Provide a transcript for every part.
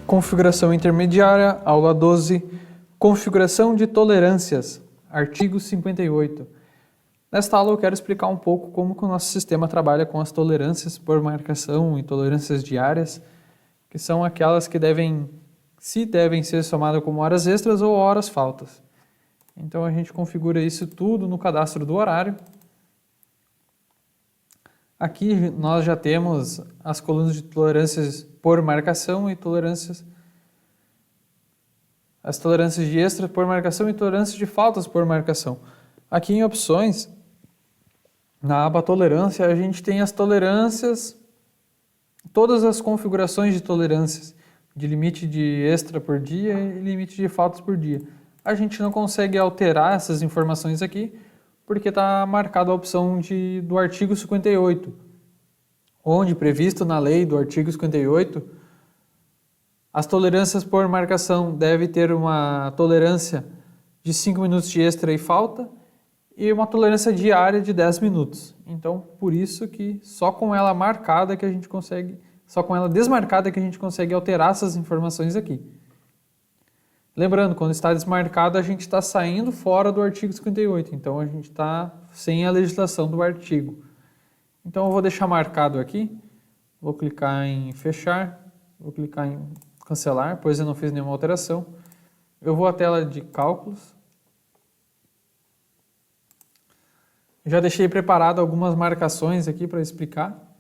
Configuração intermediária, aula 12, configuração de tolerâncias, artigo 58. Nesta aula eu quero explicar um pouco como que o nosso sistema trabalha com as tolerâncias por marcação e tolerâncias diárias, que são aquelas que devem ser somadas como horas extras ou horas faltas. Então a gente configura isso tudo no cadastro do horário. Aqui nós já temos as colunas de tolerâncias por marcação e as tolerâncias de extra por marcação e tolerâncias de faltas por marcação. Aqui em opções, na aba tolerância, a gente tem as tolerâncias, todas as configurações de tolerâncias, de limite de extra por dia e limite de faltas por dia. A gente não consegue alterar essas informações aqui, porque está marcada a opção do artigo 58, onde, previsto na lei do artigo 58, as tolerâncias por marcação devem ter uma tolerância de 5 minutos de extra e falta e uma tolerância diária de 10 minutos. Então, por isso que só com ela marcada que a gente consegue, só com ela desmarcada que a gente consegue alterar essas informações aqui. Lembrando, quando está desmarcado, a gente está saindo fora do artigo 58, então a gente está sem a legislação do artigo. Então eu vou deixar marcado aqui, vou clicar em fechar, vou clicar em cancelar, pois eu não fiz nenhuma alteração. Eu vou à tela de cálculos. Já deixei preparado algumas marcações aqui para explicar.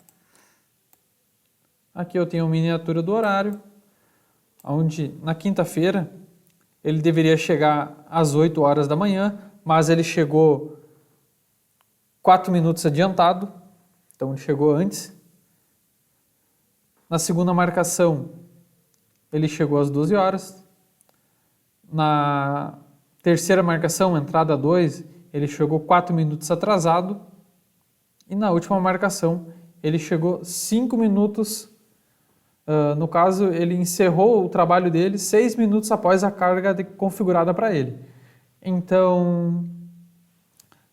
Aqui eu tenho a miniatura do horário, onde na quinta-feira ele deveria chegar às 8 horas da manhã, mas ele chegou 4 minutos adiantado, então ele chegou antes. Na segunda marcação, ele chegou às 12 horas. Na terceira marcação, entrada 2, ele chegou 4 minutos atrasado. E na última marcação, ele chegou 5 minutos. No caso, ele encerrou o trabalho dele 6 minutos após a carga configurada para ele. Então,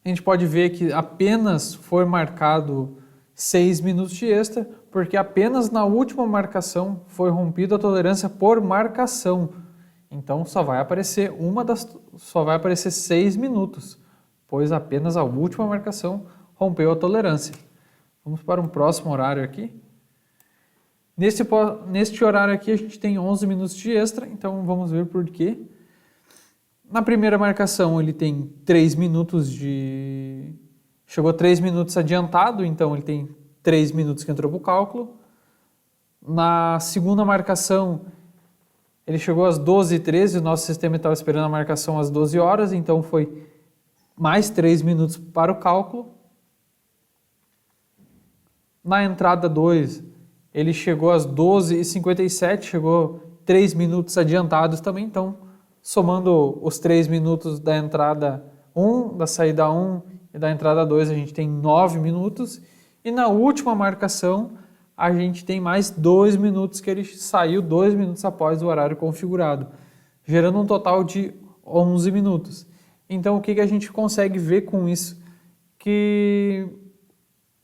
a gente pode ver que apenas foi marcado 6 minutos de extra, porque apenas na última marcação foi rompida a tolerância por marcação. Então, só vai aparecer 6 minutos, pois apenas a última marcação rompeu a tolerância. Vamos para um próximo horário aqui. Neste horário aqui a gente tem 11 minutos de extra, então vamos ver por quê. Na primeira marcação ele tem 3 minutos chegou 3 minutos adiantado, então ele tem 3 minutos que entrou para o cálculo. Na segunda marcação ele chegou às 12h13, o nosso sistema estava esperando a marcação às 12 horas, então foi mais 3 minutos para o cálculo. Na entrada 2, ele chegou às 12h57, chegou 3 minutos adiantados também, então somando os 3 minutos da entrada 1, da saída 1 e da entrada 2, a gente tem 9 minutos. E na última marcação, a gente tem mais 2 minutos, que ele saiu 2 minutos após o horário configurado, gerando um total de 11 minutos. Então o que a gente consegue ver com isso? Que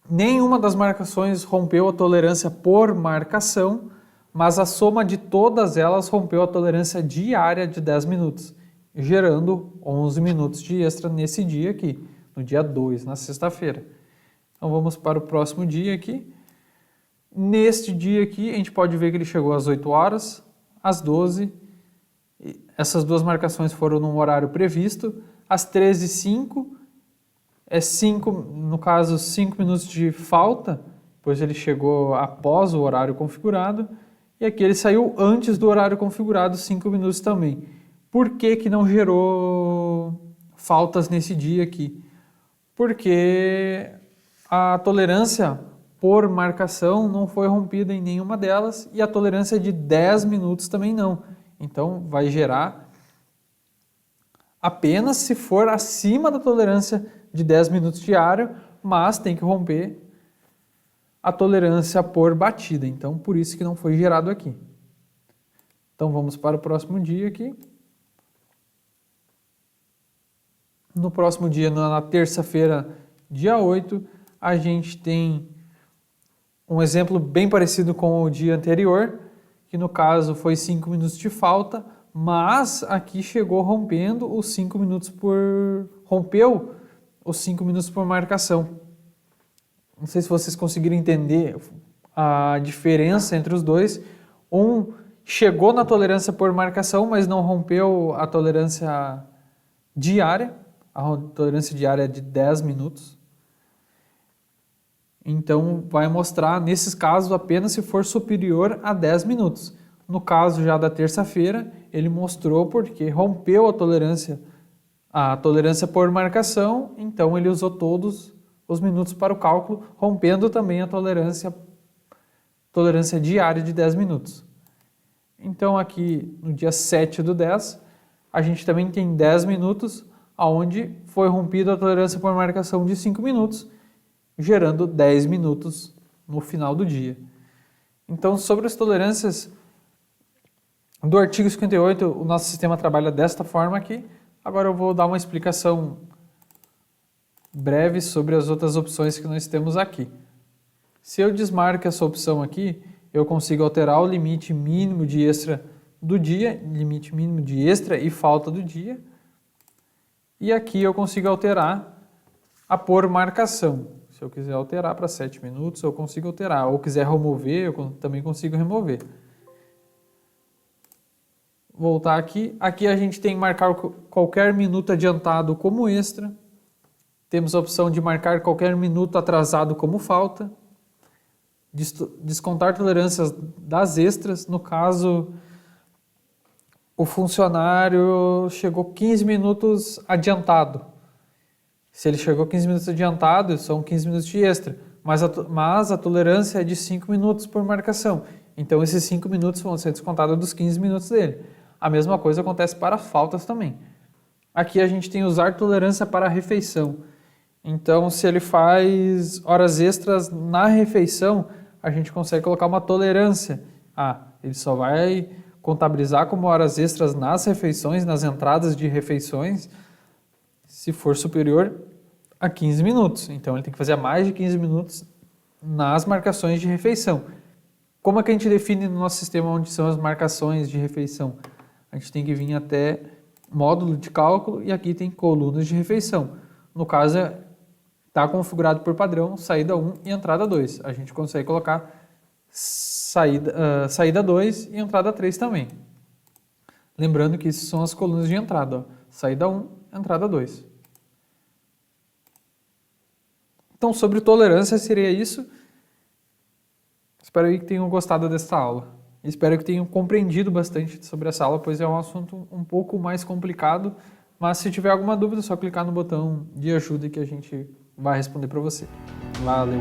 nenhuma das marcações rompeu a tolerância por marcação, mas a soma de todas elas rompeu a tolerância diária de 10 minutos, gerando 11 minutos de extra nesse dia aqui, no dia 2, na sexta-feira. Então vamos para o próximo dia aqui. Neste dia aqui, a gente pode ver que ele chegou às 8 horas, às 12. Essas duas marcações foram no horário previsto. Às 13h05, no caso, 5 minutos de falta, pois ele chegou após o horário configurado. E aqui ele saiu antes do horário configurado, 5 minutos também. Por que não gerou faltas nesse dia aqui? Porque a tolerância por marcação não foi rompida em nenhuma delas e a tolerância de 10 minutos também não. Então vai gerar apenas se for acima da tolerância de 10 minutos diário, mas tem que romper a tolerância por batida. Então por isso que não foi gerado aqui. Então vamos para o próximo dia aqui. No próximo dia, na terça-feira, dia 8, a gente tem um exemplo bem parecido com o dia anterior, que no caso foi 5 minutos de falta, mas aqui chegou rompendo os 5 minutos rompeu os 5 minutos por marcação. Não sei se vocês conseguiram entender a diferença entre os dois. Um chegou na tolerância por marcação, mas não rompeu a tolerância diária. A tolerância diária é de 10 minutos. Então, vai mostrar, nesses casos, apenas se for superior a 10 minutos. No caso já da terça-feira, ele mostrou porque rompeu a tolerância por marcação, então ele usou todos os minutos para o cálculo, rompendo também a tolerância diária de 10 minutos. Então aqui no dia 7/10, a gente também tem 10 minutos, onde foi rompida a tolerância por marcação de 5 minutos, gerando 10 minutos no final do dia. Então, sobre as tolerâncias do artigo 58, o nosso sistema trabalha desta forma aqui. Agora eu vou dar uma explicação breve sobre as outras opções que nós temos aqui. Se eu desmarco essa opção aqui, eu consigo alterar o limite mínimo de extra do dia, limite mínimo de extra e falta do dia. E aqui eu consigo alterar a por marcação. Se eu quiser alterar para 7 minutos, eu consigo alterar. Ou quiser remover, eu também consigo remover. Voltar aqui. Aqui a gente tem marcar qualquer minuto adiantado como extra. Temos a opção de marcar qualquer minuto atrasado como falta. Descontar tolerâncias das extras. No caso, o funcionário chegou 15 minutos adiantado. Se ele chegou 15 minutos adiantado, são 15 minutos de extra. Mas a tolerância é de 5 minutos por marcação. Então, esses 5 minutos vão ser descontados dos 15 minutos dele. A mesma coisa acontece para faltas também. Aqui a gente tem usar tolerância para a refeição. Então, se ele faz horas extras na refeição, a gente consegue colocar uma tolerância. Ele só vai contabilizar como horas extras nas refeições, nas entradas de refeições, se for superior a 15 minutos. Então, ele tem que fazer mais de 15 minutos nas marcações de refeição. Como é que a gente define no nosso sistema onde são as marcações de refeição? A gente tem que vir até módulo de cálculo e aqui tem colunas de refeição. No caso, está configurado por padrão, saída 1 e entrada 2. A gente consegue colocar saída 2 e entrada 3 também. Lembrando que isso são as colunas de entrada. Saída 1, entrada 2. Então, sobre tolerância seria isso. Espero que tenham gostado desta aula. Espero que tenham compreendido bastante sobre essa aula, pois é um assunto um pouco mais complicado. Mas se tiver alguma dúvida, é só clicar no botão de ajuda que a gente vai responder para você. Valeu!